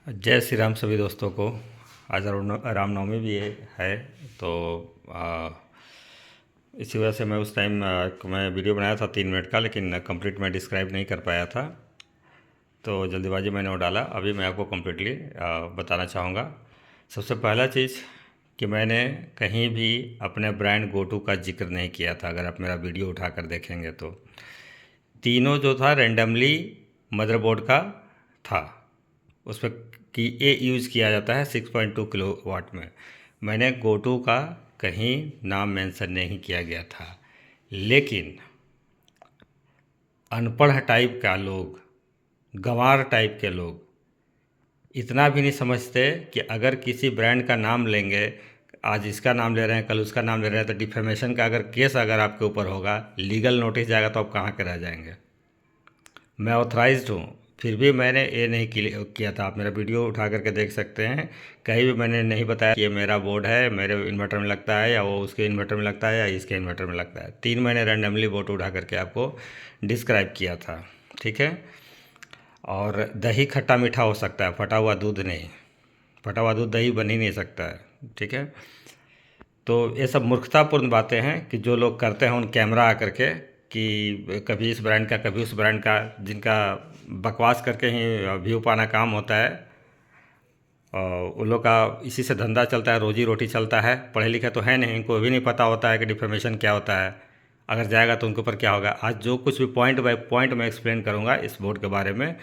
जय श्री राम सभी दोस्तों को। आज रामनवमी भी है तो आ, इसी वजह से मैं उस टाइम मैं वीडियो बनाया था 3 मिनट का, लेकिन कंप्लीट मैं डिस्क्राइब नहीं कर पाया था, तो जल्दीबाजी मैंने वो डाला। अभी मैं आपको कम्प्लीटली बताना चाहूँगा। सबसे पहला चीज़ कि मैंने कहीं भी अपने ब्रांड गोटू का जिक्र नहीं किया था। अगर आप मेरा वीडियो उठाकर देखेंगे तो तीनों जो था रेंडमली मदरबोर्ड का था, उस पर कि ये यूज़ किया जाता है 6.2 किलो वाट में। मैंने गोटू का कहीं नाम मेंशन नहीं किया गया था, लेकिन अनपढ़ टाइप का लोग, गंवार टाइप के लोग इतना भी नहीं समझते कि अगर किसी ब्रांड का नाम लेंगे, आज इसका नाम ले रहे हैं, कल उसका नाम ले रहे हैं, तो डिफेमेशन का अगर केस अगर आपके ऊपर होगा, लीगल नोटिस जाएगा, तो आप कहाँ के रह जाएंगे। मैं ऑथराइज्ड हूँ, फिर भी मैंने ये नहीं किया था। आप मेरा वीडियो उठा करके देख सकते हैं। कहीं भी मैंने नहीं बताया कि ये मेरा बोर्ड है, मेरे इन्वर्टर में लगता है, या वो उसके इन्वर्टर में लगता है, या इसके इन्वर्टर में लगता है। 3 महीने रैंडमली बोर्ड उठा करके आपको डिस्क्राइब किया था, ठीक है। और दही खट्टा मीठा हो सकता है, फटा हुआ दूध नहीं। फटा हुआ दूध दही बन ही नहीं सकता है, ठीक है। तो ये सब मूर्खतापूर्ण बातें हैं कि जो लोग करते हैं उन कैमरा आकर के, कि कभी इस ब्रांड का कभी उस ब्रांड का, जिनका बकवास करके ही व्यू पाना काम होता है। और उन लोग का इसी से धंधा चलता है, रोजी रोटी चलता है। पढ़े लिखे तो है नहीं, इनको भी नहीं पता होता है कि डिफेमेशन क्या होता है, अगर जाएगा तो उनके ऊपर क्या होगा। आज जो कुछ भी पॉइंट बाय पॉइंट मैं एक्सप्लेन करूँगा इस बोर्ड के बारे में,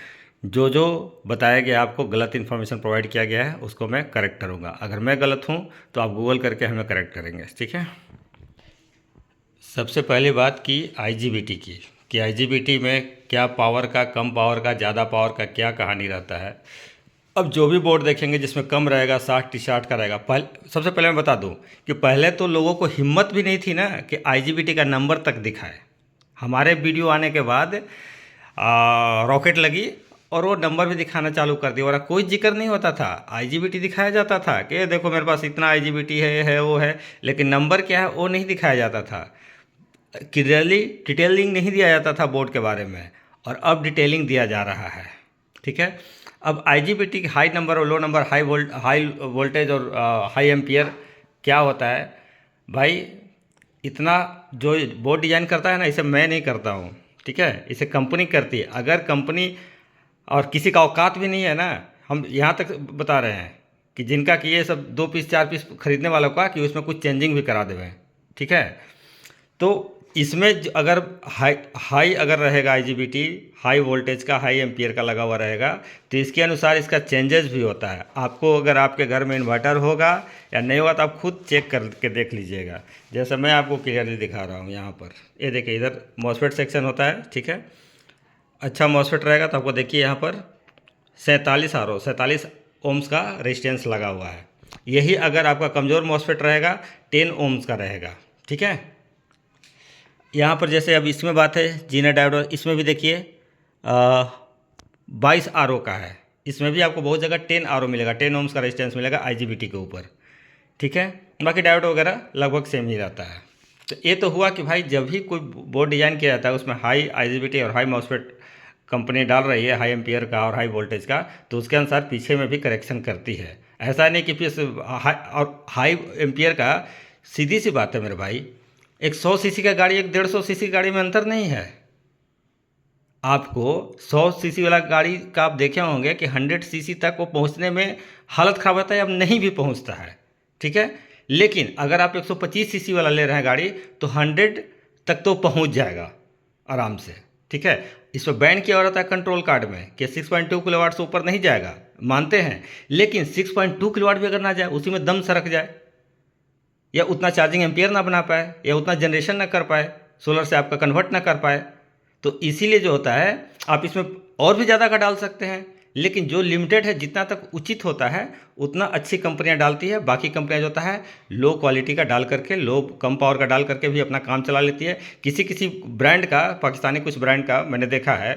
जो जो बताया गया आपको, गलत इन्फॉर्मेशन प्रोवाइड किया गया है, उसको मैं करेक्ट करूँगा। अगर मैं गलत हूँ तो आप गूगल करके हमें करेक्ट करेंगे, ठीक है। सबसे पहली बात की आईजीबीटी की, कि आईजीबीटी में क्या पावर का, कम पावर का, ज़्यादा पावर का क्या कहानी रहता है। अब जो भी बोर्ड देखेंगे जिसमें कम रहेगा, 60 टी60 का रहेगा। सबसे पहले मैं बता दूं कि पहले तो लोगों को हिम्मत भी नहीं थी ना कि आईजीबीटी का नंबर तक दिखाए। हमारे वीडियो आने के बाद रॉकेट लगी और वो नंबर भी दिखाना चालू कर दिया, और कोई जिक्र नहीं होता था। आईजीबीटी दिखाया जाता था कि देखो मेरे पास इतना आईजीबीटी है वो है, लेकिन नंबर क्या है वो नहीं दिखाया जाता था। क्लियरली डिटेलिंग नहीं दिया जाता था बोर्ड के बारे में, और अब डिटेलिंग दिया जा रहा है, ठीक है। अब आईजीबीटी की हाई नंबर और लो नंबर, हाई वोल्टेज और हाई एम्पियर क्या होता है भाई। इतना जो बोर्ड डिजाइन करता है ना, इसे मैं नहीं करता हूँ, ठीक है। इसे कंपनी करती है। अगर कंपनी, और किसी का औकात भी नहीं है ना, हम यहाँ तक बता रहे हैं कि जिनका कि ये सब 2 पीस 4 पीस खरीदने वालों का, कि उसमें कुछ चेंजिंग भी करा देवें, ठीक है। तो इसमें अगर हाई हाई अगर रहेगा आईजीबीटी, हाई वोल्टेज का, हाई एम्पियर का लगा हुआ रहेगा, तो इसके अनुसार इसका चेंजेस भी होता है। आपको अगर आपके घर में इन्वर्टर होगा या नहीं होगा तो आप खुद चेक करके देख लीजिएगा। जैसे मैं आपको क्लियरली दिखा रहा हूँ यहाँ पर, ये देखिए इधर मॉसफेट सेक्शन होता है, ठीक है। अच्छा मॉसफेट रहेगा तो आपको देखिए यहाँ पर 47 ओम्स का रेजिस्टेंस लगा हुआ है। यही अगर आपका कमज़ोर मॉसफेट रहेगा 10 ओम्स का रहेगा, ठीक है। यहाँ पर जैसे अब इसमें बात है जीना डायोड, इसमें भी देखिए 22 RO का है। इसमें भी आपको बहुत जगह 10 RO मिलेगा, 10 ओम्स का रेजिस्टेंस मिलेगा आईजीबीटी के ऊपर, ठीक है। बाकी डायोड वगैरह लगभग सेम ही रहता है। तो ये तो हुआ कि भाई जब भी कोई बोर्ड डिज़ाइन किया जाता है उसमें हाई आईजीबीटी और हाई मॉसफेट कंपनी डाल रही है, हाई एम्पियर का और हाई वोल्टेज का, तो उसके अनुसार पीछे में भी करेक्शन करती है। ऐसा नहीं कि फिर हाई एम्पियर का, सीधी सी बात है मेरे भाई, एक 100 सीसी का गाड़ी, एक 150 सीसी गाड़ी में अंतर नहीं है। आपको 100 सीसी वाला गाड़ी का आप देखे होंगे कि 100 सीसी तक वो पहुंचने में हालत ख़राब होता है, अब नहीं भी पहुंचता है, ठीक है। लेकिन अगर आप 125 सीसी वाला ले रहे हैं गाड़ी, तो 100 तक तो पहुंच जाएगा आराम से, ठीक है। इस पर बैन किया रहता है कंट्रोल कार्ड में कि 6.2 किलोवाट से ऊपर नहीं जाएगा, मानते हैं। लेकिन 6.2 किलोवाट भी अगर ना जाए, उसी में दम सरक जाए, या उतना चार्जिंग एम्पियर ना बना पाए, या उतना जनरेशन ना कर पाए, सोलर से आपका कन्वर्ट ना कर पाए, तो इसीलिए जो होता है आप इसमें और भी ज़्यादा का डाल सकते हैं। लेकिन जो लिमिटेड है, जितना तक उचित होता है उतना अच्छी कंपनियां डालती है। बाकी कंपनियां जो होता है लो क्वालिटी का डाल करके, लो कम पावर का डाल करके भी अपना काम चला लेती है। किसी किसी ब्रांड का, पाकिस्तानी कुछ ब्रांड का मैंने देखा है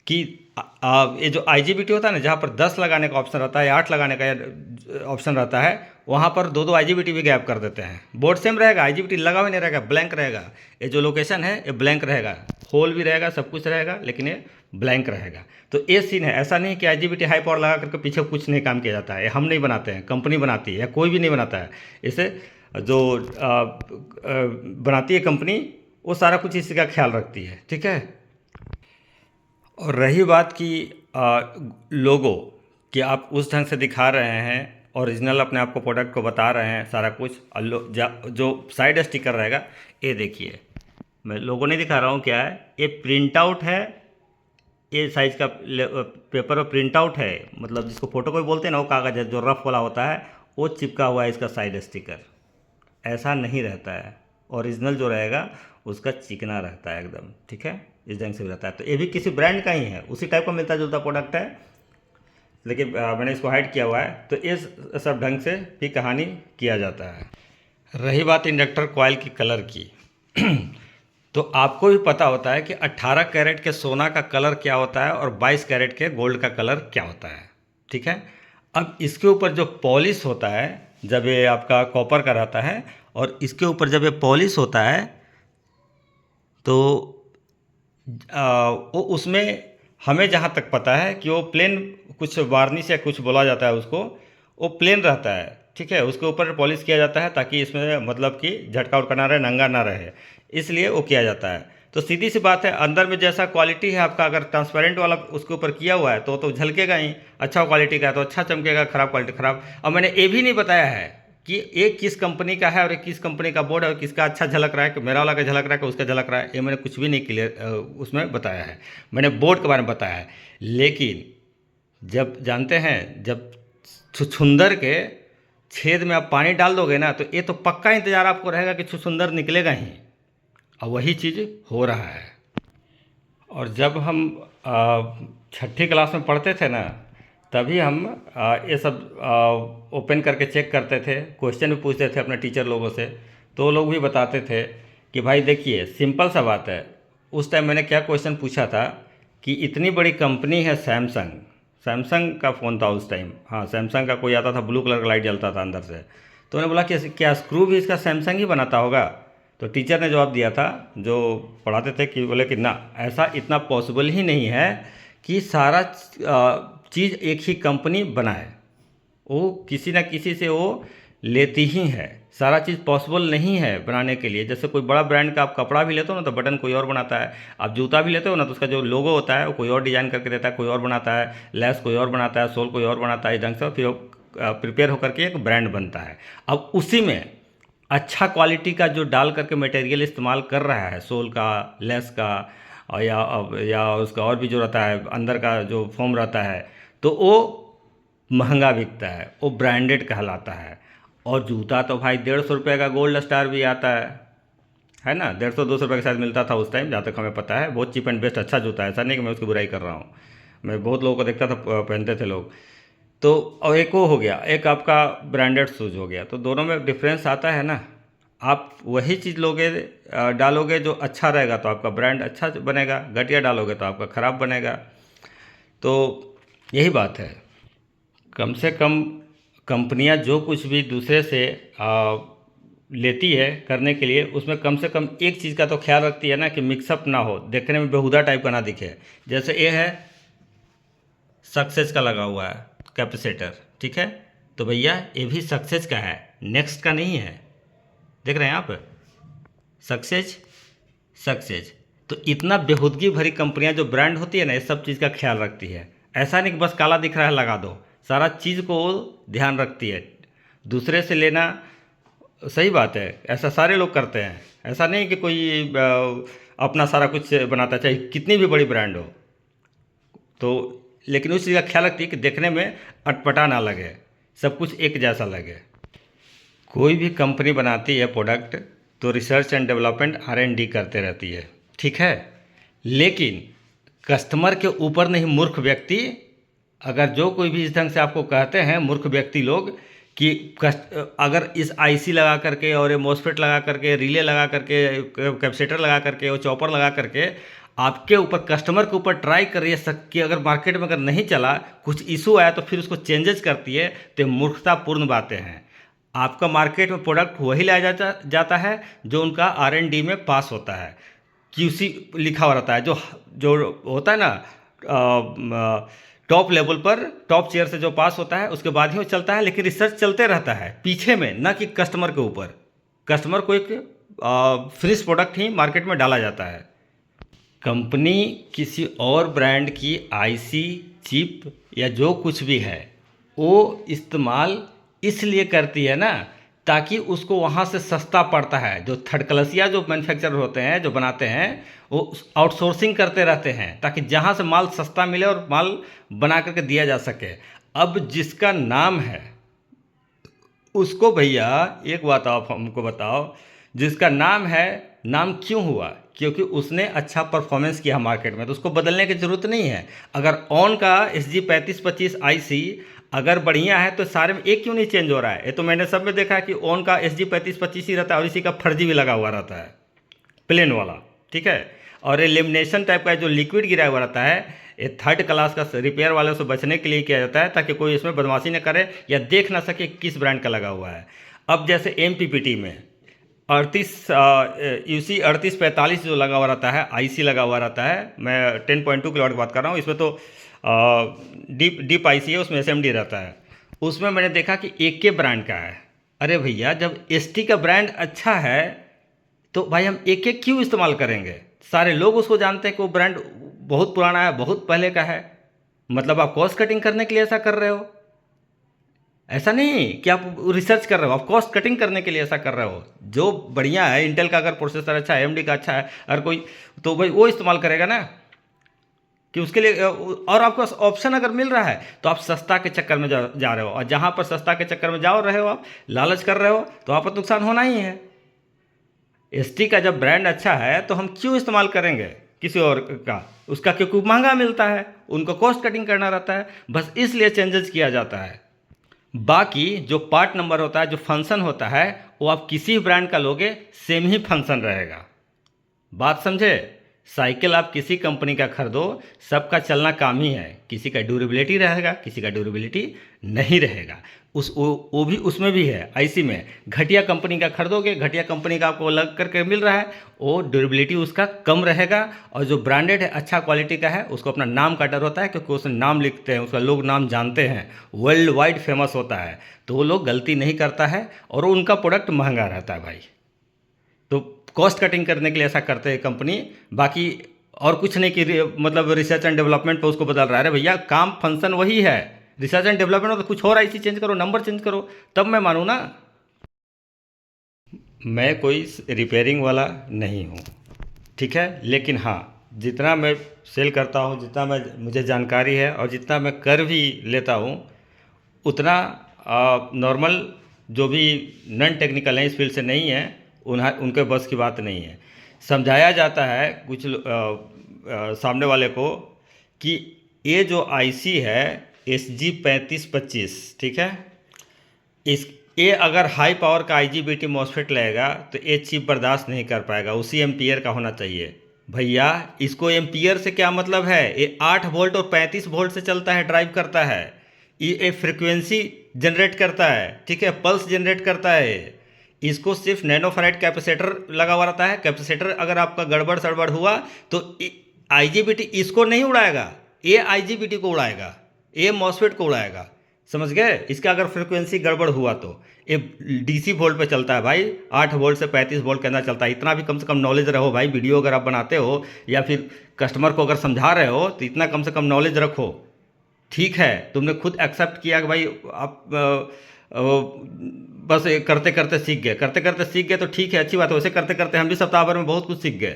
कि ये जो आईजीबीटी होता है ना, जहाँ पर 10 लगाने का ऑप्शन रहता है या 8 लगाने का ऑप्शन रहता है, वहाँ पर दो आईजीबीटी भी गैप कर देते हैं। बोर्ड सेम रहेगा, आईजीबीटी लगा हुआ नहीं रहेगा, ब्लैंक रहेगा। ये जो लोकेशन है ये ब्लैंक रहेगा, होल भी रहेगा, सब कुछ रहेगा, लेकिन ये ब्लैंक रहेगा। तो ये सीन है, ऐसा नहीं कि IGBT हाई पावर लगा करके पीछे कुछ नहीं काम किया जाता है, ये हम नहीं बनाते हैं, कंपनी बनाती है या कोई भी नहीं बनाता है। इसे जो बनाती है कंपनी, वो सारा कुछ इसी का ख्याल रखती है, ठीक है। और रही बात की लोगो, कि आप उस ढंग से दिखा रहे हैं, ओरिजिनल अपने आप को प्रोडक्ट को बता रहे हैं सारा कुछ, और जो साइड स्टिकर रहेगा, ये देखिए मैं लोगो नहीं दिखा रहा हूँ, क्या है ये, प्रिंट आउट है, ये साइज का पेपर पर प्रिंट आउट है, मतलब जिसको फोटो कोई बोलते हैं ना, वो कागज़ है जो रफ वाला होता है, वो चिपका हुआ है इसका साइड स्टिकर। ऐसा नहीं रहता है, ओरिजिनल जो रहेगा उसका चिकना रहता है एकदम, ठीक है, इस ढंग से भी रहता है। तो ये भी किसी ब्रांड का ही है, उसी टाइप का मिलता जुलता प्रोडक्ट है, लेकिन मैंने इसको हाइड किया हुआ है। तो इस सब ढंग से भी कहानी किया जाता है। रही बात इंडक्टर कॉइल की कलर की तो आपको भी पता होता है कि 18 कैरेट के सोना का कलर क्या होता है और 22 कैरेट के गोल्ड का कलर क्या होता है, ठीक है। अब इसके ऊपर जो पॉलिश होता है, जब ये आपका कॉपर का रहता है और इसके ऊपर जब ये पॉलिश होता है, तो वो उसमें हमें जहाँ तक पता है कि वो प्लेन, कुछ वार्निश या कुछ बोला जाता है उसको, वो प्लेन रहता है, ठीक है। उसके ऊपर पॉलिश किया जाता है ताकि इसमें मतलब कि झटका उटका ना रहे, नंगा ना रहे, इसलिए वो किया जाता है। तो सीधी सी बात है, अंदर में जैसा क्वालिटी है आपका, अगर ट्रांसपेरेंट वाला उसके ऊपर किया हुआ है तो झलकेगा ही। अच्छा क्वालिटी का है तो अच्छा चमकेगा, ख़राब क्वालिटी खराब। और मैंने ये भी नहीं बताया है कि एक किस कंपनी का है और एक किस कंपनी का बोर्ड है, और किसका अच्छा झलक रहा है, कि मेरा वाला का झलक रहा है कि उसका झलक रहा है, ये मैंने कुछ भी नहीं क्लियर उसमें बताया है। मैंने बोर्ड के बारे में बताया है। लेकिन जब जानते हैं, जब छुछुंदर के छेद में आप पानी डाल दोगे ना, तो ये तो पक्का इंतज़ार आपको रहेगा कि छुछुंदर निकलेगा ही, और वही चीज़ हो रहा है। और जब हम छठी क्लास में पढ़ते थे ना, तभी हम ये सब ओपन करके चेक करते थे, क्वेश्चन भी पूछते थे अपने टीचर लोगों से, तो वो लोग भी बताते थे कि भाई देखिए सिंपल सा बात है। उस टाइम मैंने क्या क्वेश्चन पूछा था कि इतनी बड़ी कंपनी है सैमसंग, सैमसंग का फ़ोन था उस टाइम, हाँ सैमसंग का कोई आता था, ब्लू कलर का लाइट जलता था अंदर से। तो उन्होंने बोला कि क्या स्क्रू भी इसका सैमसंग ही बनाता होगा? तो टीचर ने जवाब दिया था, जो पढ़ाते थे, कि बोले कि ना, ऐसा इतना पॉसिबल ही नहीं है कि सारा चीज़ एक ही कंपनी बनाए, वो किसी ना किसी से वो लेती ही है। सारा चीज़ पॉसिबल नहीं है बनाने के लिए। जैसे कोई बड़ा ब्रांड का आप कपड़ा भी लेते हो ना, तो बटन कोई और बनाता है। आप जूता भी लेते हो ना, तो उसका जो लोगो होता है वो कोई और डिज़ाइन करके देता है, कोई और बनाता है, लेस कोई और बनाता है, सोल कोई और बनाता है, इस ढंग से फिर प्रिपेयर होकर के एक ब्रांड बनता है। अब उसी में अच्छा क्वालिटी का जो डाल करके मटेरियल इस्तेमाल कर रहा है, सोल का, लेस का, और या उसका और भी जो रहता है अंदर का जो फोम रहता है, तो वो महंगा बिकता है, वो ब्रांडेड कहलाता है। और जूता तो भाई 150 रुपये का गोल्ड स्टार भी आता है ना, 150-200 रुपये के साथ मिलता था उस टाइम, जहाँ तक हमें पता है। बहुत चीप एंड बेस्ट अच्छा जूता है, ऐसा नहीं कि मैं उसकी बुराई कर रहा हूँ, मैं बहुत लोगों को देखता था पहनते थे लोग। तो और एक वो हो गया, एक आपका ब्रांडेड शूज़ हो गया, तो दोनों में डिफरेंस आता है ना। आप वही चीज़ लोगे, डालोगे जो अच्छा रहेगा तो आपका ब्रांड अच्छा बनेगा, घटिया डालोगे तो आपका ख़राब बनेगा। तो यही बात है, कम से कम कंपनियां जो कुछ भी दूसरे से लेती है करने के लिए, उसमें कम से कम एक चीज़ का तो ख्याल रखती है ना, कि मिक्सअप ना हो, देखने में बेहुदा टाइप का ना दिखे। जैसे ये है, सक्सेस का लगा हुआ है कैपेसिटर, ठीक है, तो भैया ये भी सक्सेस का है, नेक्स्ट का नहीं है। देख रहे हैं आप, सक्सेस सक्सेस। तो इतना बेहूदगी भरी कंपनियां जो ब्रांड होती है ना, ये सब चीज़ का ख्याल रखती है। ऐसा नहीं कि बस काला दिख रहा है लगा दो, सारा चीज़ को ध्यान रखती है। दूसरे से लेना सही बात है, ऐसा सारे लोग करते हैं, ऐसा नहीं कि कोई अपना सारा कुछ बनाता, चाहे कितनी भी बड़ी ब्रांड हो। तो लेकिन उस चीज़ का ख्याल रखती है कि देखने में अटपटा ना लगे, सब कुछ एक जैसा लगे। कोई भी कंपनी बनाती है प्रोडक्ट, तो रिसर्च एंड डेवलपमेंट R&D करते रहती है, ठीक है। लेकिन कस्टमर के ऊपर नहीं, मूर्ख व्यक्ति, अगर जो कोई भी इस ढंग से आपको कहते हैं मूर्ख व्यक्ति लोग, कि अगर इस IC लगा करके और ये मॉसफेट लगा करके, रिले लगा करके, कैपेसिटर लगा करके, वो चॉपर लगा करके आपके ऊपर, कस्टमर के ऊपर ट्राई कर रही है कि अगर मार्केट में अगर नहीं चला, कुछ इशू आया, तो फिर उसको चेंजेस करती है, तो मूर्खतापूर्ण बातें हैं। आपका मार्केट में प्रोडक्ट वही लाया जाता है जो उनका R&D में पास होता है, QC लिखा हुआ रहता है, जो जो होता है ना, टॉप लेवल पर टॉप चेयर से जो पास होता है उसके बाद ही वो चलता है, लेकिन रिसर्च चलते रहता है पीछे में, ना कि कस्टमर के ऊपर। कस्टमर को एक फिनिश प्रोडक्ट ही मार्केट में डाला जाता है। कंपनी किसी और ब्रांड की आईसी, चिप या जो कुछ भी है वो इस्तेमाल इसलिए करती है ना, ताकि उसको वहाँ से सस्ता पड़ता है। जो थर्ड क्लासिया जो मैन्युफैक्चरर होते हैं, जो बनाते हैं, वो आउटसोर्सिंग करते रहते हैं ताकि जहाँ से माल सस्ता मिले और माल बना करके दिया जा सके। अब जिसका नाम है उसको, भैया एक बात आप हमको बताओ, जिसका नाम है, नाम क्यों हुआ? क्योंकि उसने अच्छा परफॉर्मेंस किया मार्केट में, तो उसको बदलने की ज़रूरत नहीं है। अगर ऑन का SG3525 IC अगर बढ़िया है तो सारे में एक क्यों नहीं चेंज हो रहा है? ये तो मैंने सब में देखा है कि ऑन का SG3525 ही रहता है और इसी का फर्जी भी लगा हुआ रहता है, प्लेन वाला, ठीक है। और ये लेमिनेशन टाइप का जो लिक्विड गिरा हुआ रहता है, ये थर्ड क्लास का रिपेयर वालों से बचने के लिए किया जाता है, ताकि कोई इसमें बदमाशी न करे या देख ना सके किस ब्रांड का लगा हुआ है। अब जैसे MPPT में 38 UC 3845 जो लगा हुआ रहता है, IC लगा हुआ रहता है, मैं 10.2 किलोवाट की बात कर रहा हूँ। इसमें तो डीप IC है, उसमें SMD रहता है। उसमें मैंने देखा कि AK ब्रांड का है। अरे भैया, जब ST का ब्रांड अच्छा है तो भाई हम AK क्यों इस्तेमाल करेंगे? सारे लोग उसको जानते हैं कि वो ब्रांड बहुत पुराना है, बहुत पहले का है। मतलब आप कॉस्ट कटिंग करने के लिए ऐसा कर रहे हो? ऐसा नहीं कि आप रिसर्च कर रहे हो, आप कॉस्ट कटिंग करने के लिए ऐसा कर रहे हो। जो बढ़िया है, इंटेल का अगर प्रोसेसर अच्छा है, AMD का अच्छा है, अगर कोई, तो भाई वो इस्तेमाल करेगा ना, कि उसके लिए। और आपको ऑप्शन अगर मिल रहा है तो आप सस्ता के चक्कर में जा रहे हो, और जहाँ पर सस्ता के चक्कर में जा रहे हो, आप लालच कर रहे हो, तो आप पर नुकसान होना ही है। ST का जब ब्रांड अच्छा है तो हम क्यों इस्तेमाल करेंगे किसी और का? उसका क्योंकि महंगा मिलता है, उनको कॉस्ट कटिंग करना रहता है, बस इसलिए चेंजेस किया जाता है। बाकी जो पार्ट नंबर होता है, जो फंक्शन होता है, वो आप किसी ब्रांड का लोगे सेम ही फंक्शन रहेगा। बात समझे? साइकिल आप किसी कंपनी का खरीदो, सबका चलना काम ही है। किसी का ड्यूरेबिलिटी रहेगा, किसी का ड्यूरेबिलिटी नहीं रहेगा। वो भी उसमें भी है। IC में घटिया कंपनी का खरीदोगे, घटिया कंपनी का आपको लग करके मिल रहा है, वो ड्यूरेबिलिटी उसका कम रहेगा। और जो ब्रांडेड है, अच्छा क्वालिटी का है, उसको अपना नाम का डर होता है, क्योंकि उसमें नाम लिखते हैं, उसका लोग नाम जानते हैं, वर्ल्ड वाइड फेमस होता है, तो वो लोग गलती नहीं करता है और उनका प्रोडक्ट महंगा रहता है भाई। तो कॉस्ट कटिंग करने के लिए ऐसा करते हैं कंपनी, बाकी और कुछ नहीं कि मतलब रिसर्च एंड डेवलपमेंट पे उसको बदल रहा है। अरे भैया, काम फंक्शन वही है, रिसर्च एंड डेवलपमेंट हो तो कुछ और IC चेंज करो, नंबर चेंज करो, तब मैं मानूँ ना। मैं कोई रिपेयरिंग वाला नहीं हूँ, ठीक है, लेकिन हाँ, जितना मैं सेल करता हूँ, जितना मैं मुझे जानकारी है और जितना मैं कर भी लेता हूँ, उतना नॉर्मल जो भी नॉन टेक्निकल हैं, इस फील्ड से नहीं है, उनके बस की बात नहीं है। समझाया जाता है कुछ सामने वाले को कि ये जो IC है SG3525, ठीक है, इस ये अगर हाई पावर का IGBT मॉसफेट लगेगा तो ये चिप बर्दाश्त नहीं कर पाएगा, उसी एम्पियर का होना चाहिए। भैया, इसको एम्पियर से क्या मतलब है? ये 8 वोल्ट और 35 वोल्ट से चलता है, ड्राइव करता है। ये फ्रिक्वेंसी जनरेट करता है, ठीक है, पल्स जनरेट करता है। इसको सिर्फ नैनोफैराड कैपेसिटर लगा हुआ रहता है। कैपेसिटर अगर आपका गड़बड़ सड़बड़ हुआ तो IGBT इसको नहीं उड़ाएगा, ये IGBT को उड़ाएगा, ये मॉसफेट को उड़ाएगा। समझ गए? इसका अगर फ्रिक्वेंसी गड़बड़ हुआ तो ये DC वोल्ट पे चलता है भाई, 8 वोल्ट से 35 वोल्ट के अंदर चलता है। इतना भी कम से कम नॉलेज रहो भाई। वीडियो अगर आप बनाते हो या फिर कस्टमर को अगर समझा रहे हो तो इतना कम से कम नॉलेज रखो। ठीक है, तुमने खुद एक्सेप्ट किया कि भाई आप बस ये करते करते सीख गए, करते करते सीख गए तो ठीक है, अच्छी बात है। वैसे करते करते हम भी सप्ताह भर में बहुत कुछ सीख गए,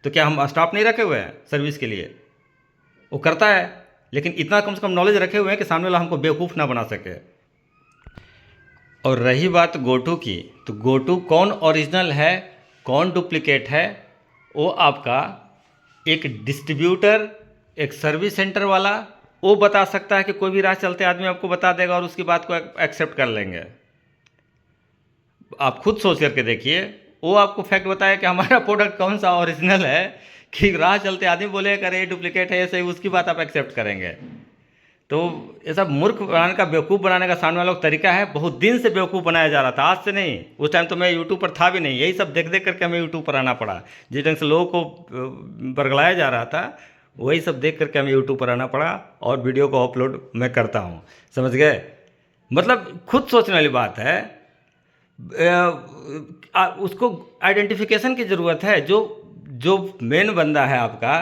तो क्या हम स्टाफ नहीं रखे हुए हैं सर्विस के लिए? वो करता है, लेकिन इतना कम से कम नॉलेज रखे हुए हैं कि सामने वाला हमको बेवकूफ़ ना बना सके। और रही बात गोटू की, तो गोटू कौन ओरिजिनल है, कौन डुप्लीकेट है, वो आपका एक डिस्ट्रीब्यूटर, एक सर्विस सेंटर वाला, वो बता सकता है कि कोई भी राह चलते आदमी आपको बता देगा और उसकी बात को एक्सेप्ट कर लेंगे। आप खुद सोच करके देखिए, वो आपको फैक्ट बताया कि हमारा प्रोडक्ट कौन सा ओरिजिनल है, कि राह चलते आदमी बोले अरे ये डुप्लीकेट है, ऐसे उसकी बात आप एक्सेप्ट करेंगे? तो ये सब मूर्ख बनाने का, बेवकूफ़ बनाने का सामने वालों का तरीका है। बहुत दिन से बेवकूफ़ बनाया जा रहा था, आज से नहीं। उस टाइम तो मैं यूट्यूब पर था भी नहीं, यही सब देख देख करके हमें यूट्यूब पर आना पड़ा। जिस ढंग से लोगों को बरगलाया जा रहा था, वही सब देख करके हमें यूट्यूब पर आना पड़ा और वीडियो को अपलोड मैं करता हूँ। समझ गए? मतलब खुद सोचने वाली बात है। उसको आइडेंटिफिकेशन की ज़रूरत है। जो जो मेन बंदा है आपका,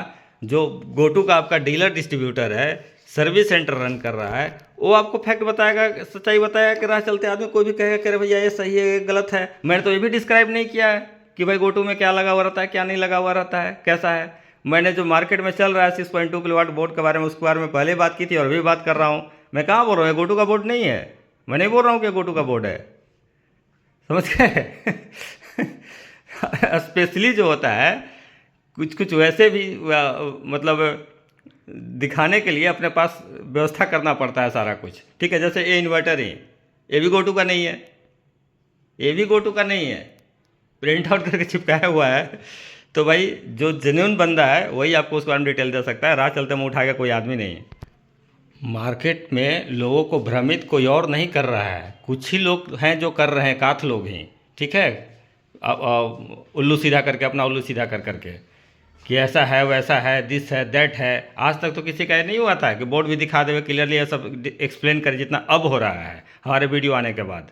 जो गोटू का आपका डीलर डिस्ट्रीब्यूटर है, सर्विस सेंटर रन कर रहा है, वो आपको फैक्ट बताएगा, सच्चाई बताएगा कि राह चलते आदमी कोई भी कहेगा कि अरे भैया ये सही है ये गलत है। मैंने तो ये भी डिस्क्राइब नहीं किया है कि भाई गोटू में क्या लगा हुआ रहता है, क्या नहीं लगा हुआ रहता है, कैसा है। मैंने जो मार्केट में चल रहा है 6.2 किलोवाट बोर्ड के बारे में, उसके बारे में पहले बात की थी और अभी बात कर रहा हूँ। मैं कहाँ बोल रहा हूँ गोटू का बोर्ड नहीं है। मैं नहीं बोल रहा हूँ कि गोटू का बोर्ड है। समझ गए? स्पेशली जो होता है कुछ कुछ वैसे भी मतलब दिखाने के लिए अपने पास व्यवस्था करना पड़ता है सारा कुछ। ठीक है, जैसे ये इन्वर्टर ही, ये भी गोटू का नहीं है, ये भी गोटू का नहीं है, प्रिंट आउट करके चिपकाया हुआ है। तो भाई जो जेन्युइन बंदा है वही आपको उसके बारे में डिटेल दे सकता है। राह चलते में उठा के कोई आदमी नहीं है। मार्केट में लोगों को भ्रमित कोई और नहीं कर रहा है, कुछ ही लोग हैं जो कर रहे हैं, काथ लोग ही। ठीक है, उल्लू सीधा करके, अपना उल्लू सीधा कर करके कि ऐसा है वैसा है, दिस है दैट है। आज तक तो किसी का ये नहीं हुआ था कि बोर्ड भी दिखा देवे क्लियरली, ये सब एक्सप्लेन करे जितना अब हो रहा है हमारे वीडियो आने के बाद।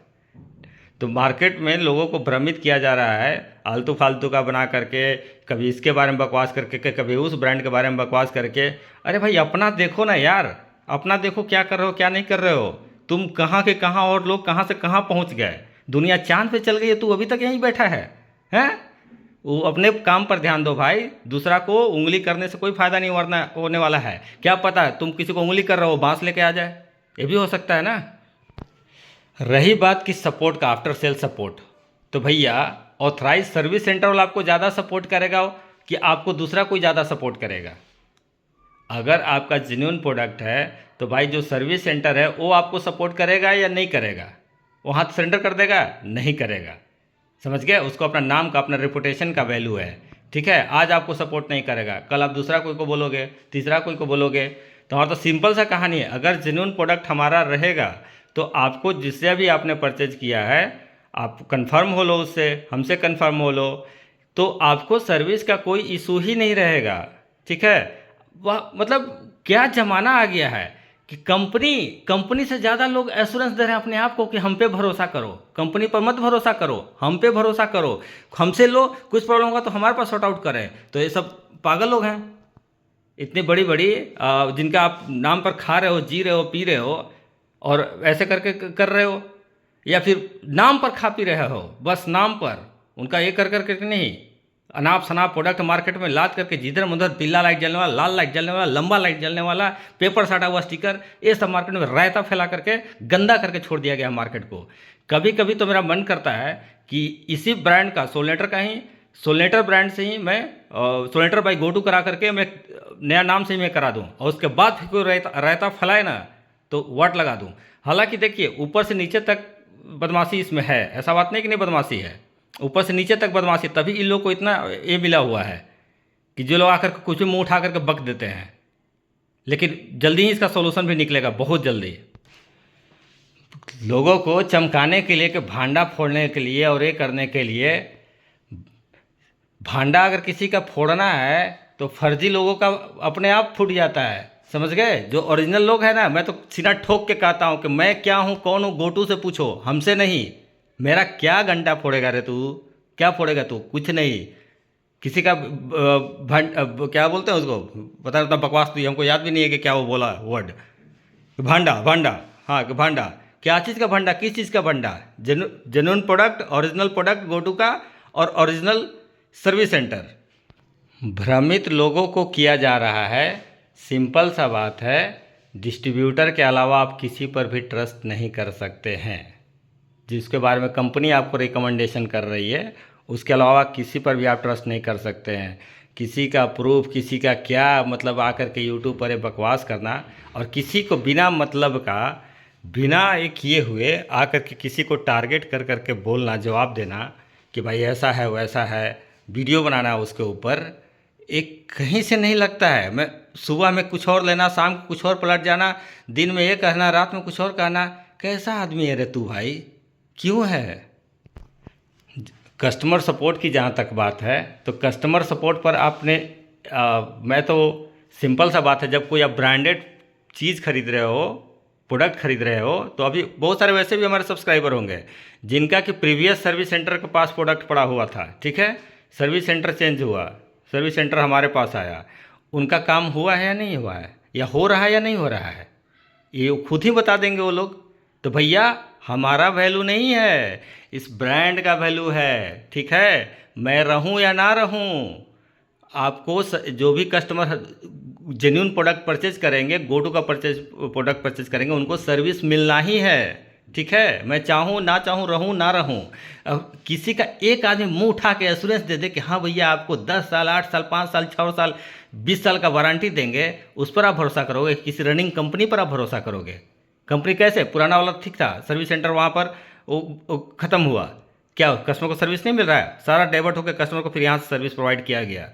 तो मार्केट में लोगों को भ्रमित किया जा रहा है आलतू फालतू का बना करके, कभी इसके बारे में बकवास करके, कभी उस ब्रांड के बारे में बकवास करके। अरे भाई अपना देखो ना यार, अपना देखो क्या कर रहे हो क्या नहीं कर रहे हो। तुम कहाँ के कहाँ और लोग कहाँ से कहाँ पहुँच गए। दुनिया चांद पे चल गई है, तू अभी तक यहीं बैठा है हैं? वो अपने काम पर ध्यान दो भाई, दूसरा को उंगली करने से कोई फायदा नहीं होने वाला है। क्या पता है तुम किसी को उंगली कर रहे हो बांस लेके आ जाए, ये भी हो सकता है ना। रही बात की सपोर्ट का, आफ्टर सेल सपोर्ट, तो भैया ऑथराइज सर्विस सेंटर वाला आपको ज़्यादा सपोर्ट करेगा कि आपको दूसरा कोई ज़्यादा सपोर्ट करेगा। अगर आपका जेन्युइन प्रोडक्ट है तो भाई जो सर्विस सेंटर है वो आपको सपोर्ट करेगा या नहीं करेगा? वो हाथ सरेंडर कर देगा? नहीं करेगा। समझ गए? उसको अपना नाम का, अपना रेपुटेशन का वैल्यू है। ठीक है, आज आपको सपोर्ट नहीं करेगा, कल आप दूसरा कोई को बोलोगे, तीसरा कोई को बोलोगे। तो हमारा तो सिंपल सा कहानी है, अगर जेन्युइन प्रोडक्ट हमारा रहेगा तो आपको जिससे भी आपने परचेज किया है, आप कंफर्म हो लो उससे, हमसे कंफर्म हो लो, तो आपको सर्विस का कोई इशू ही नहीं रहेगा। ठीक है, वह मतलब क्या ज़माना आ गया है कि कंपनी से ज़्यादा लोग एश्योरेंस दे रहे हैं अपने आप को कि हम पे भरोसा करो, कंपनी पर मत भरोसा करो, हम पे भरोसा करो, हमसे लो, कुछ प्रॉब्लम होगा तो हमारे पास सॉर्ट आउट करें। तो ये सब पागल लोग हैं। इतनी बड़ी बड़ी जिनका आप नाम पर खा रहे हो, जी रहे हो, पी रहे हो और ऐसे करके कर रहे हो, या फिर नाम पर खा पी रहे हो, बस नाम पर, उनका ये कर करके नहीं। अनाप शनाप प्रोडक्ट मार्केट में लाद करके जिधर उधर पीला लाइट जलने वाला, लाल लाइट जलने वाला, लंबा लाइट जलने वाला, पेपर साटा हुआ स्टिकर, ये सब मार्केट में रायता फैला करके गंदा करके छोड़ दिया गया मार्केट को। कभी कभी तो मेरा मन करता है कि इसी ब्रांड का, सोलनेटर का ही, सोलनेटर ब्रांड से ही मैं सोलनेटर बाई गोटू करा करके मैं नया नाम से ही मैं करा दूं और उसके बाद फिर कोई रायता फैलाए ना तो वाट लगा दूं। हालांकि देखिए ऊपर से नीचे तक बदमाशी इसमें है, ऐसा बात नहीं कि नहीं बदमाशी है, ऊपर से नीचे तक बदमाशी, तभी इन लोग को इतना ये मिला हुआ है कि जो लोग आकर कुछ भी मुंह उठा करके बक देते हैं। लेकिन जल्दी ही इसका सॉल्यूशन भी निकलेगा, बहुत जल्दी। लोगों को चमकाने के लिए, कि भांडा फोड़ने के लिए और ये करने के लिए, भांडा अगर किसी का फोड़ना है तो फर्जी लोगों का अपने आप फूट जाता है। समझ गए? जो ओरिजिनल लोग हैं ना, मैं तो सीना ठोक के कहता हूँ कि मैं क्या हूँ, कौन हूँ, गोटू से पूछो, हमसे नहीं। मेरा क्या घंटा फोड़ेगा रे तू, क्या फोड़ेगा तू? कुछ नहीं। किसी का क्या बोलते हैं उसको, पता नहीं, बकवास तो हमको याद भी नहीं है कि क्या वो बोला वर्ड। भांडा, भांडा, हाँ कि भांडा, क्या चीज़ का भांडा, किस चीज़ का भांडा? Genuine product, original product gotu का और ओरिजिनल सर्विस सेंटर। भ्रमित लोगों को किया जा रहा है। सिंपल सा बात है, डिस्ट्रीब्यूटर के अलावा आप किसी पर भी ट्रस्ट नहीं कर सकते हैं। जिसके बारे में कंपनी आपको रिकमेंडेशन कर रही है उसके अलावा किसी पर भी आप ट्रस्ट नहीं कर सकते हैं। किसी का प्रूफ, किसी का क्या मतलब आकर के यूट्यूब पर बकवास करना, और किसी को बिना मतलब का, बिना ये किए हुए आकर के किसी को टारगेट कर करके बोलना, जवाब देना कि भाई ऐसा है वैसा है, वीडियो बनाना उसके ऊपर, एक कहीं से नहीं लगता है। मैं सुबह में कुछ और लेना, शाम को कुछ और पलट जाना, दिन में ये कहना, रात में कुछ और कहना। कैसा आदमी है रे तू भाई, क्यों है? कस्टमर सपोर्ट की जहाँ तक बात है तो कस्टमर सपोर्ट पर आपने मैं तो सिंपल सा बात है, जब कोई आप ब्रांडेड चीज़ खरीद रहे हो, प्रोडक्ट खरीद रहे हो, तो अभी बहुत सारे वैसे भी हमारे सब्सक्राइबर होंगे जिनका कि प्रीवियस सर्विस सेंटर के पास प्रोडक्ट पड़ा हुआ था, ठीक है, सर्विस सेंटर चेंज हुआ, सर्विस सेंटर हमारे पास आया, उनका काम हुआ है या नहीं हुआ है, या हो रहा है या नहीं हो रहा है, ये खुद ही बता देंगे वो लोग। तो भैया हमारा वैल्यू नहीं है, इस ब्रांड का वैल्यू है, ठीक है, मैं रहूं या ना रहूं, आपको जो भी कस्टमर जेन्यून प्रोडक्ट परचेज करेंगे, गो टू का प्रोडक्ट परचेज करेंगे, उनको सर्विस मिलना ही है, ठीक है, मैं चाहूँ ना चाहूँ, रहूँ ना रहूँ। अब किसी का एक आदमी मुंह उठा के एश्योरेंस दे दे कि हाँ भैया आपको 10 साल, 8 साल, 5 साल, 6 साल, 20 साल का वारंटी देंगे, उस पर आप भरोसा करोगे? किसी रनिंग कंपनी पर आप भरोसा करोगे? कंपनी कैसे, पुराना वाला ठीक था, सर्विस सेंटर वहाँ पर वो ख़त्म हुआ, क्या कस्टमर को सर्विस नहीं मिल रहा है? सारा डाइवर्ट होकर कस्टमर को फिर यहाँ से सर्विस प्रोवाइड किया गया।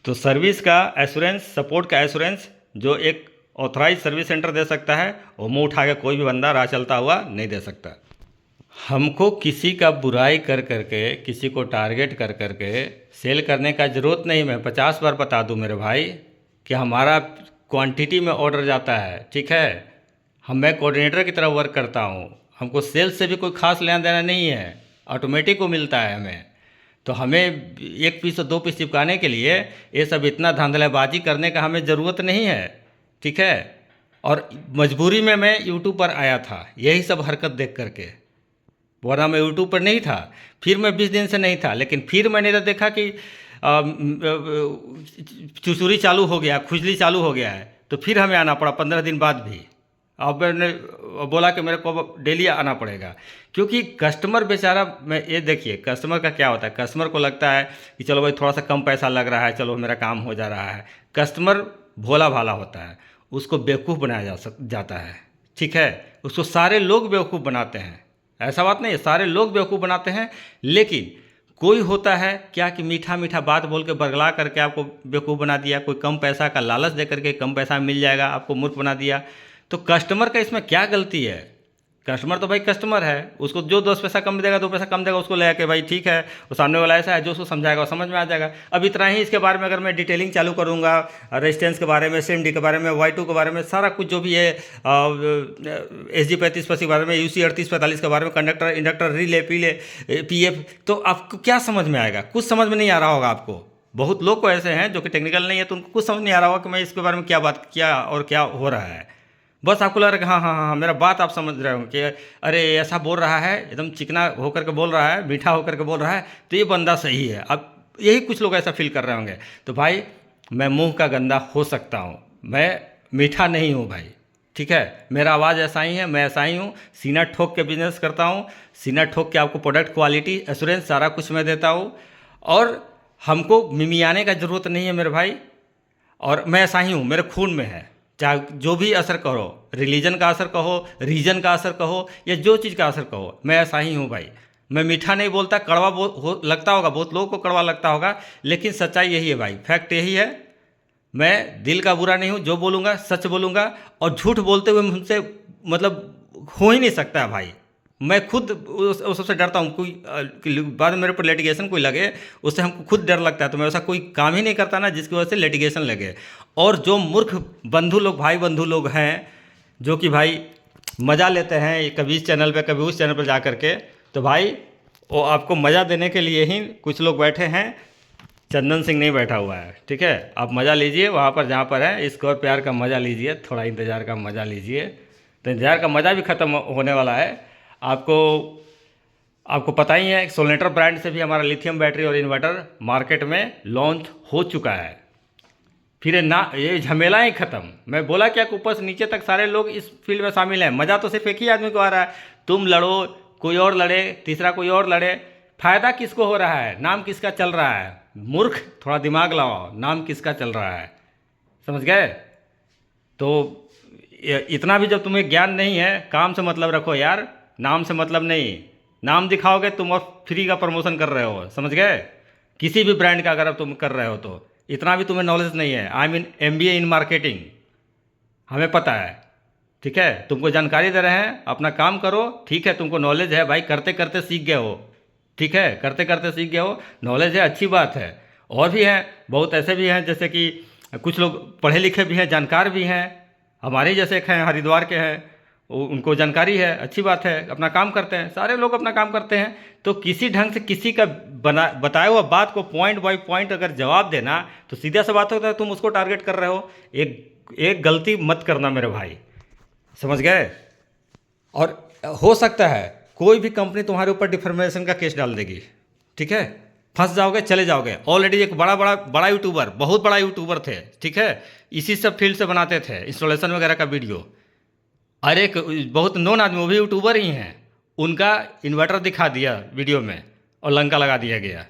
तो सर्विस का एश्योरेंस, सपोर्ट का एश्योरेंस जो एक ऑथराइज सर्विस सेंटर दे सकता है, वो मुंह उठा के कोई भी बंदा राह चलता हुआ नहीं दे सकता। हमको किसी का बुराई कर करके, किसी को टारगेट कर करके सेल करने का ज़रूरत नहीं। मैं 50 बार बता दूं मेरे भाई कि हमारा क्वांटिटी में ऑर्डर जाता है, ठीक है, मैं कोऑर्डिनेटर की तरह वर्क करता हूं, हमको सेल्स से भी कोई खास लेना देना नहीं है, ऑटोमेटिक को मिलता है हमें। तो हमें 1 पीस और 2 पीस चिपकाने के लिए ये सब इतना धांधलेबाजी करने का हमें ज़रूरत नहीं है, ठीक है। और मजबूरी में मैं यूट्यूब पर आया था यही सब हरकत देख करके, वरना मैं यूट्यूब पर नहीं था। फिर मैं 20 दिन से नहीं था, लेकिन फिर मैंने तो देखा कि चुसुरी चालू हो गया, खुजली चालू हो गया है, तो फिर हमें आना पड़ा 15 दिन बाद भी। अब मैंने बोला कि मेरे को डेली आना पड़ेगा, क्योंकि कस्टमर बेचारा, मैं ये देखिए कस्टमर का क्या होता है, कस्टमर को लगता है कि चलो भाई थोड़ा सा कम पैसा लग रहा है, चलो मेरा काम हो जा रहा है। कस्टमर भोला भाला होता है, उसको बेवकूफ़ बनाया जाता है, ठीक है, उसको सारे लोग बेवकूफ़ बनाते हैं, ऐसा बात नहीं है, सारे लोग बेवकूफ़ बनाते हैं। लेकिन कोई होता है क्या कि मीठा मीठा बात बोल के बरगला करके आपको बेवकूफ़ बना दिया, कोई कम पैसा का लालच दे करके कम पैसा मिल जाएगा आपको मूर्ख बना दिया। तो कस्टमर का इसमें क्या गलती है? कस्टमर तो भाई कस्टमर है, उसको जो 10 पैसा कम देगा, 2 पैसा कम देगा, उसको ले के भाई ठीक है, वो सामने वाला ऐसा है जो उसको समझाएगा वो समझ में आ जाएगा। अब इतना ही, इसके बारे में अगर मैं डिटेलिंग चालू करूँगा, रेजिस्टेंस के बारे में, CMD के बारे में, Y2 के बारे में, सारा कुछ जो भी है, SG 3580 के बारे में, UC 3845 के बारे में, कंडक्टर, इंडक्टर, रिले, पीले, PF, तो आपको क्या समझ में आएगा? कुछ समझ में नहीं आ रहा होगा आपको। बहुत लोग को ऐसे हैं जो कि टेक्निकल नहीं है, तो उनको कुछ समझ नहीं आ रहा होगा कि मैं इसके बारे में क्या बात, क्या और क्या हो रहा है। बस आपको लग रहा है कि हाँ हाँ हाँ मेरा बात आप समझ रहे हो कि अरे ऐसा बोल रहा है, एकदम चिकना होकर के बोल रहा है, मीठा होकर के बोल रहा है, तो ये बंदा सही है। अब यही कुछ लोग ऐसा फील कर रहे होंगे। तो भाई मैं मुंह का गंदा हो सकता हूँ, मैं मीठा नहीं हूँ भाई, ठीक है, मेरा आवाज़ ऐसा ही है, मैं ऐसा ही हूँ, सीना ठोक के बिजनेस करता हूँ, सीना ठोक के आपको प्रोडक्ट क्वालिटी एश्योरेंस सारा कुछ मैं देता हूँ, और हमको मिमियाने का ज़रूरत नहीं है मेरे भाई। और मैं ऐसा ही हूँ, मेरे खून में है, चाहे जो भी असर कहो, रिलीजन का असर कहो, रीजन का असर कहो, या जो चीज़ का असर कहो, मैं ऐसा ही हूँ भाई। मैं मीठा नहीं बोलता, कड़वा लगता होगा, बहुत लोगों को कड़वा लगता होगा, लेकिन सच्चाई यही है भाई, फैक्ट यही है। मैं दिल का बुरा नहीं हूँ, जो बोलूँगा सच बोलूँगा, और झूठ बोलते हुए मुझसे मतलब हो ही नहीं सकता है भाई। मैं खुद उस सबसे डरता हूँ, कोई बाद में मेरे ऊपर लिटिगेशन कोई लगे, उससे हमको खुद डर लगता है। तो मैं ऐसा कोई काम ही नहीं करता ना जिसकी वजह से लिटिगेशन लगे। और जो मूर्ख बंधु लोग, भाई बंधु लोग हैं, जो कि भाई मज़ा लेते हैं कभी इस चैनल पे कभी उस चैनल पे जा करके, तो भाई वो आपको मज़ा देने के लिए ही कुछ लोग बैठे हैं, चंदन सिंह नहीं बैठा हुआ है, ठीक है। आप मज़ा लीजिए वहाँ पर जहाँ पर है, इसको और प्यार का मज़ा लीजिए, थोड़ा इंतज़ार का मज़ा लीजिए, तो इंतज़ार का मज़ा भी ख़त्म होने वाला है। आपको पता ही है, सोलनेटर ब्रांड से भी हमारा लिथियम बैटरी और इन्वर्टर मार्केट में लॉन्च हो चुका है। फिर ना ये झमेला ही ख़त्म। मैं बोला क्या, ऊपर से नीचे तक सारे लोग इस फील्ड में शामिल हैं। मज़ा तो सिर्फ एक ही आदमी को आ रहा है, तुम लड़ो, कोई और लड़े, तीसरा कोई और लड़े, फ़ायदा किसको हो रहा है? नाम किसका चल रहा है? मूर्ख, थोड़ा दिमाग लगाओ, नाम किसका चल रहा है? समझ गए? तो इतना भी जब तुम्हें ज्ञान नहीं है, काम से मतलब रखो यार, नाम से मतलब नहीं। नाम दिखाओगे तुम और फ्री का प्रमोशन कर रहे हो, समझ गए? किसी भी ब्रांड का अगर तुम कर रहे हो तो इतना भी तुम्हें नॉलेज नहीं है। I mean MBA in marketing, हमें पता है, ठीक है, तुमको जानकारी दे रहे हैं, अपना काम करो, ठीक है, तुमको नॉलेज है भाई, करते करते सीख गए हो, ठीक है, करते करते सीख गए हो, नॉलेज है, अच्छी बात है। और भी हैं बहुत, ऐसे भी हैं जैसे कि कुछ लोग पढ़े लिखे भी हैं, जानकार भी हैं, हमारे जैसे एक हैं हरिद्वार के हैं, उनको जानकारी है, अच्छी बात है, अपना काम करते हैं, सारे लोग अपना काम करते हैं। तो किसी ढंग से किसी का बताया हुआ बात को पॉइंट बाय पॉइंट अगर जवाब देना तो सीधा सा बात होता है तुम उसको टारगेट कर रहे हो। एक गलती मत करना मेरे भाई, समझ गए। और हो सकता है कोई भी कंपनी तुम्हारे ऊपर डिफेमेशन का केस डाल देगी, ठीक है, फंस जाओगे, चले जाओगे। ऑलरेडी एक बड़ा यूट्यूबर, बहुत बड़ा यूट्यूबर थे, ठीक है, इसी सब फील्ड से बनाते थे इंस्टॉलेशन वगैरह का वीडियो। और एक बहुत नोन आदमी, वो भी यूट्यूबर ही हैं, उनका इन्वर्टर दिखा दिया वीडियो में और लंका लगा दिया गया।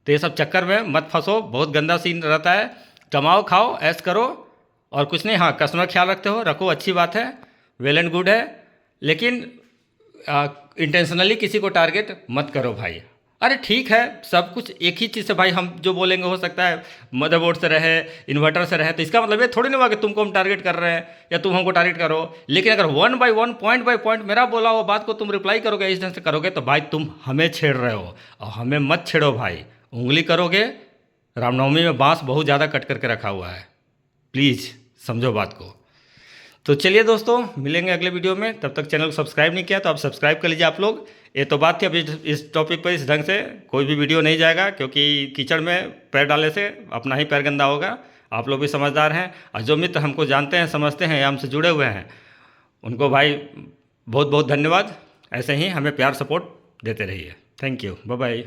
तो ये सब चक्कर में मत फंसो, बहुत गंदा सीन रहता है। कमाओ, खाओ, ऐश करो और कुछ नहीं। हाँ, कस्टमर ख्याल रखते हो, रखो, अच्छी बात है, वेल एंड गुड है, लेकिन इंटेंशनली किसी को टारगेट मत करो भाई। अरे ठीक है, सब कुछ एक ही चीज़ से भाई हम जो बोलेंगे हो सकता है मदरबोर्ड से रहे, इन्वर्टर से रहे, तो इसका मतलब ये थोड़ी नहीं हुआ कि तुमको हम टारगेट कर रहे हैं या तुम हमको टारगेट करो। लेकिन अगर one by one, point by point मेरा बोला हुआ बात को तुम रिप्लाई करोगे, इस ढंग से करोगे, तो भाई तुम हमें छेड़ रहे हो। और हमें मत छेड़ो भाई, उंगली करोगे। रामनवमी में बाँस बहुत ज़्यादा कट करके रखा हुआ है, प्लीज़ समझो बात को। तो चलिए दोस्तों, मिलेंगे अगले वीडियो में। तब तक चैनल को सब्सक्राइब नहीं किया तो आप सब्सक्राइब कर लीजिए आप लोग। ये तो बात थी, अभी इस टॉपिक पर इस ढंग से कोई भी वीडियो नहीं जाएगा, क्योंकि कीचड़ में पैर डालने से अपना ही पैर गंदा होगा। आप लोग भी समझदार हैं, और जो मित्र हमको जानते हैं, समझते हैं या हमसे जुड़े हुए हैं, उनको भाई बहुत बहुत धन्यवाद। ऐसे ही हमें प्यार सपोर्ट देते रहिए। Thank you, bye bye.